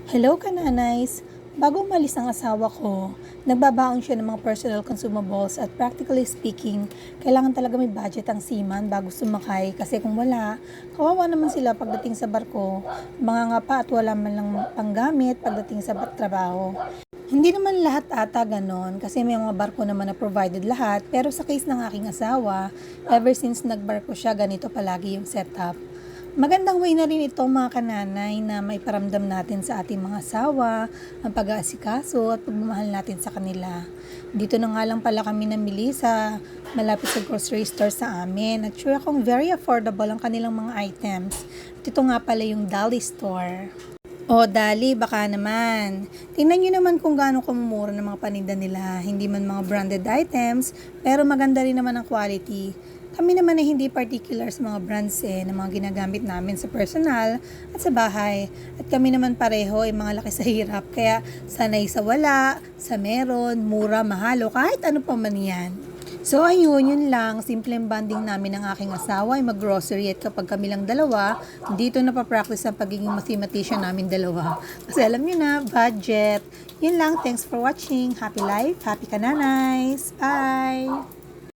Hello kananays! Bago umalis ang asawa ko, nagbabaon siya ng mga personal consumables at practically speaking, kailangan talaga may budget ang seaman bago sumakay kasi kung wala, kawawa naman sila pagdating sa barko, mangangapa at wala man lang panggamit pagdating sa trabaho. Hindi naman lahat ata ganon kasi may mga barko naman na provided lahat pero sa case ng aking asawa, ever since nagbarko siya ganito palagi yung setup. Magandang way na rin ito mga kananay na may paramdam natin sa ating mga asawa, ang pag-aasikaso at pagmamahal natin sa kanila. Dito na nga lang pala kami namili sa malapit sa grocery store sa amin at sure akong very affordable ang kanilang mga items. At ito nga pala yung Dali Store. O Dali, baka naman. Tingnan nyo naman kung gaano kumumura ng mga paninda nila. Hindi man mga branded items, pero maganda rin naman ang quality. Kami naman ay hindi particular sa mga brands na mga ginagamit namin sa personal at sa bahay. At kami naman pareho ay mga laki sa hirap. Kaya sanay sa wala, sa meron, mura, mahal o kahit ano pa man yan. So ayun, yun lang. Simpleng bonding namin ng aking asawa ay mag-grocery at kapag kami lang dalawa, dito na pa-practice ang pagiging mathematician namin dalawa. Kasi alam nyo na, budget. Yun lang. Thanks for watching. Happy life. Happy kananays. Bye!